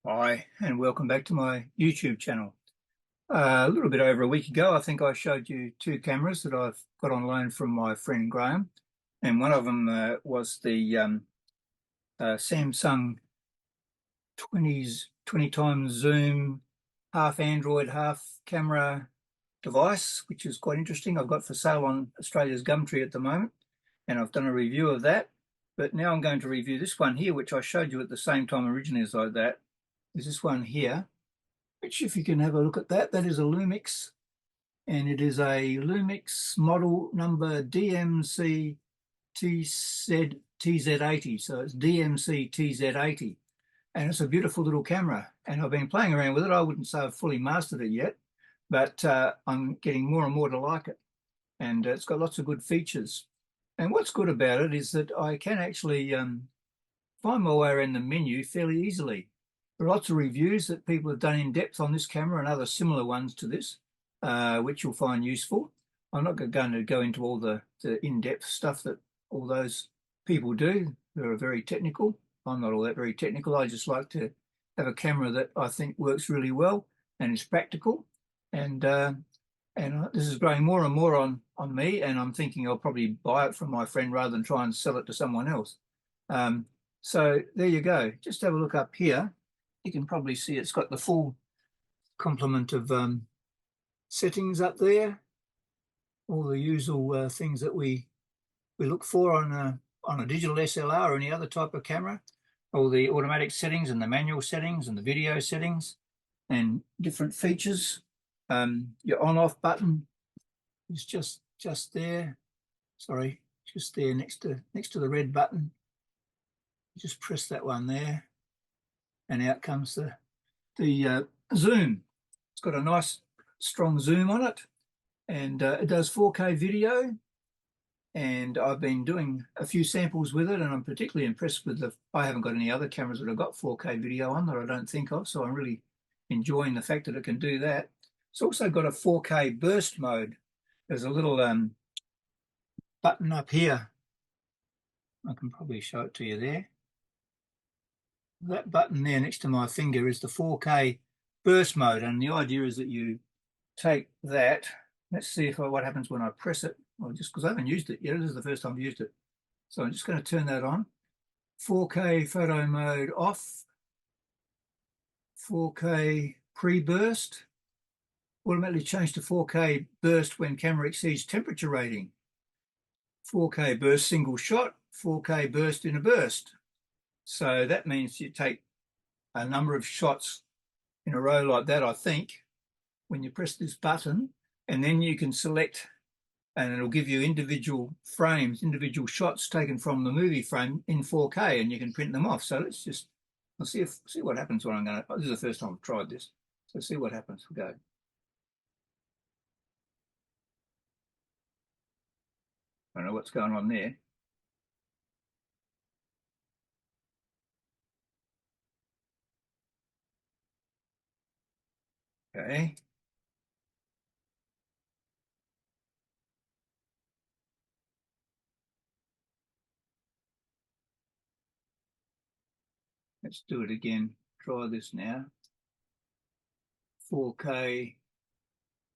Hi, and welcome back to my YouTube channel. A little bit over a week ago, I think I showed you two cameras that I've got on loan from my friend Graham, and one of them was the Samsung 20 times zoom, half Android, half camera device, which is quite interesting. I've got for sale on Australia's Gumtree at the moment, and I've done a review of that. But now I'm going to review this one here, which I showed you at the same time originally as like that. Is this one here, which if you can have a look at that, that is a Lumix, and it is a Lumix model number DMC TZ80. So it's DMC TZ80, and it's a beautiful little camera. And I've been playing around with it. I wouldn't say I've fully mastered it yet, but I'm getting more and more to like it. And it's got lots of good features. And what's good about it is that I can actually find my way around the menu fairly easily. There are lots of reviews that people have done in depth on this camera and other similar ones to this, which you'll find useful. I'm not going to go into all the in-depth stuff that all those people do. They're very technical. I'm not all that very technical. I just like to have a camera that I think works really well and is practical. And this is growing more and more on me, and I'm thinking I'll probably buy it from my friend rather than try and sell it to someone else. So there you go. Just have a look up here. You can probably see it's got the full complement of settings up there, all the usual things that we look for on a digital SLR or any other type of camera, all the automatic settings and the manual settings and the video settings and different features. Your on-off button is just there. Sorry, just there next to the red button. Just press that one there, and out comes the zoom. It's got a nice strong zoom on it, and it does 4K video. And I've been doing a few samples with it, and I'm particularly impressed with I haven't got any other cameras that have got 4K video on that I don't think of, so I'm really enjoying the fact that it can do that. It's also got a 4K burst mode. There's a little button up here. I can probably show it to you there. That button there next to my finger is the 4K burst mode, and the idea is that you take that. Let's see what happens when I press it. Well, just because I haven't used it yet, this is the first time I've used it. So I'm just going to turn that on. 4K photo mode off. 4K pre-burst. Automatically change to 4K burst when camera exceeds temperature rating. 4K burst single shot. 4K burst in a burst. So that means you take a number of shots in a row like that, I think, when you press this button, and then you can select, and it'll give you individual frames, individual shots taken from the movie frame in 4K, and you can print them off. So let's see what happens when I'm going to, this is the first time I've tried this. So see what happens. We'll go. I don't know what's going on there. Okay. Let's do it again. Try this now. 4K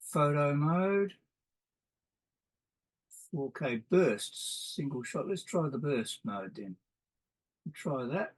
photo mode. 4K bursts, single shot. Let's try the burst mode then. Try that.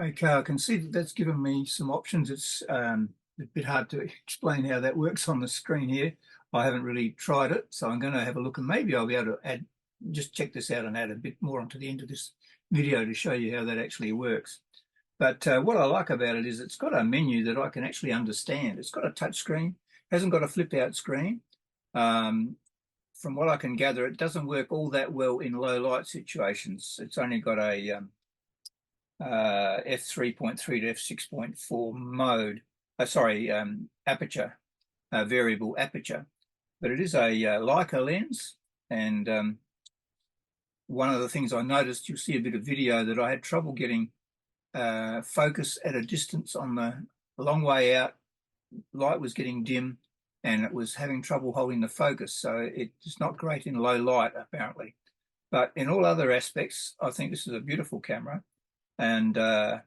Okay, I can see that that's given me some options. It's a bit hard to explain how that works on the screen here. I haven't really tried it, so I'm going to have a look, and maybe I'll be able to just check this out and add a bit more onto the end of this video to show you how that actually works. But what I like about it is it's got a menu that I can actually understand. It's got a touch screen, hasn't got a flipped out screen. From what I can gather, it doesn't work all that well in low light situations. It's only got a f3.3 to f6.4 mode. Aperture, variable aperture. But it is a Leica lens, and one of the things I noticed, you'll see a bit of video, that I had trouble getting focus at a distance on the long way out. Light was getting dim and it was having trouble holding the focus. So it's not great in low light, apparently. But in all other aspects, I think this is a beautiful camera, and I'm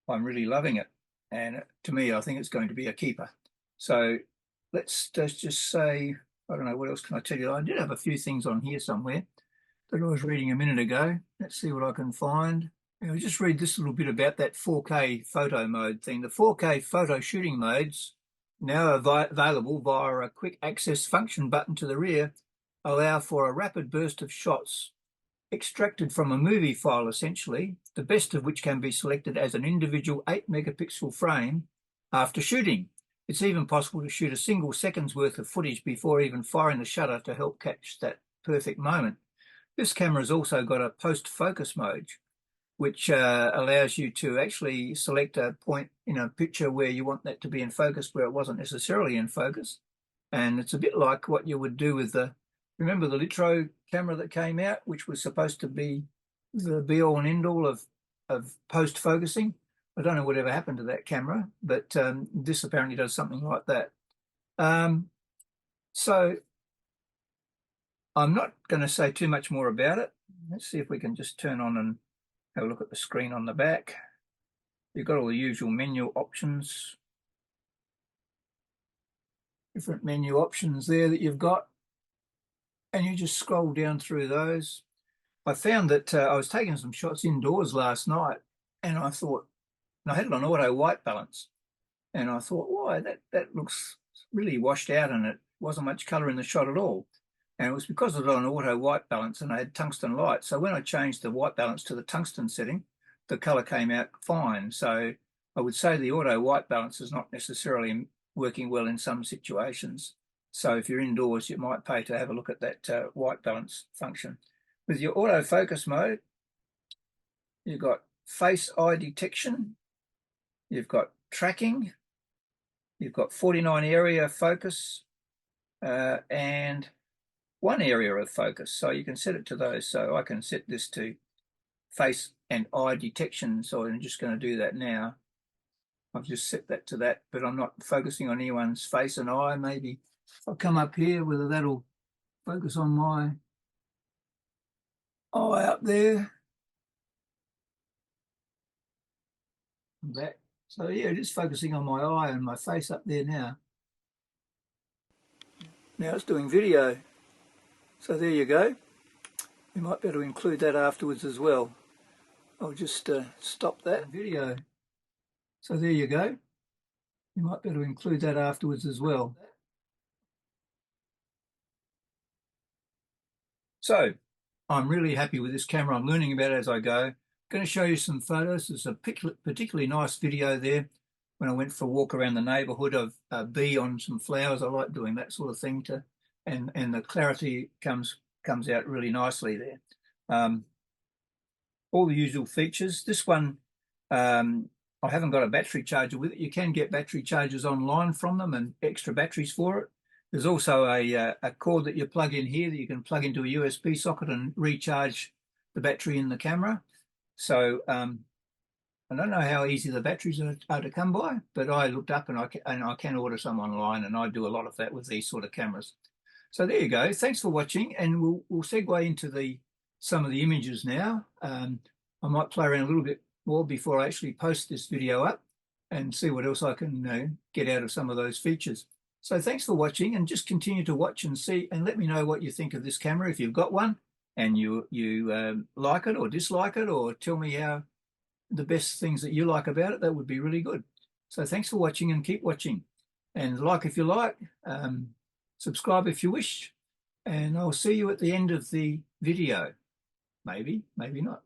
really loving it. And to me, I think it's going to be a keeper. So let's just say, I don't know, what else can I tell you? I did have a few things on here somewhere that I was reading a minute ago. Let's see what I can find. I'll just read this little bit about that 4K photo mode thing. The 4K photo shooting modes, now available via a quick access function button to the rear, allow for a rapid burst of shots extracted from a movie file, essentially, the best of which can be selected as an individual 8-megapixel frame after shooting. It's even possible to shoot a single second's worth of footage before even firing the shutter to help catch that perfect moment. This camera has also got a post-focus mode, which allows you to actually select a point in a picture where you want that to be in focus, where it wasn't necessarily in focus. And it's a bit like what you would do with remember the Litro camera that came out, which was supposed to be the be-all and end-all of post-focusing. I don't know whatever happened to that camera, but this apparently does something like that. So I'm not going to say too much more about it. Let's see if we can just turn on and have a look at the screen on the back. You've got all the usual menu options. Different menu options there that you've got. And you just scroll down through those. I found that I was taking some shots indoors last night, and I thought, and I had it on auto white balance, and I thought, why, that looks really washed out, and it wasn't much color in the shot at all. And it was because it was on auto white balance and I had tungsten light. So when I changed the white balance to the tungsten setting, the color came out fine. So I would say the auto white balance is not necessarily working well in some situations. So if you're indoors, you might pay to have a look at that white balance function. With your autofocus mode, you've got face eye detection, you've got tracking, you've got 49 area focus, and one area of focus. So you can set it to those. So I can set this to face and eye detection. So I'm just going to do that now. I've just set that to that, but I'm not focusing on anyone's face and eye. Maybe if I come up here, whether that'll focus on my eye up there. Back. So yeah, just focusing on my eye and my face up there now. Now it's doing video. So there you go. We might be able to include that afterwards as well. I'll just stop that video. So there you go. You might be able to include that afterwards as well. So I'm really happy with this camera. I'm learning about it as I go. I'm going to show you some photos. There's a particularly nice video there when I went for a walk around the neighbourhood of a bee on some flowers. I like doing that sort of thing and the clarity comes out really nicely there. All the usual features. This one, I haven't got a battery charger with it. You can get battery chargers online from them and extra batteries for it. There's also a cord that you plug in here that you can plug into a USB socket and recharge the battery in the camera. So I don't know how easy the batteries are to come by, but I looked up and I can order some online, and I do a lot of that with these sort of cameras. So there you go. Thanks for watching, and we'll segue into some of the images now. I might play around a little bit more before I actually post this video up and see what else I can get out of some of those features. So thanks for watching, and just continue to watch and see, and let me know what you think of this camera if you've got one and you like it or dislike it, or tell me the best things that you like about it. That would be really good. So thanks for watching, and keep watching, and like if you like, subscribe if you wish, and I'll see you at the end of the video. Maybe not.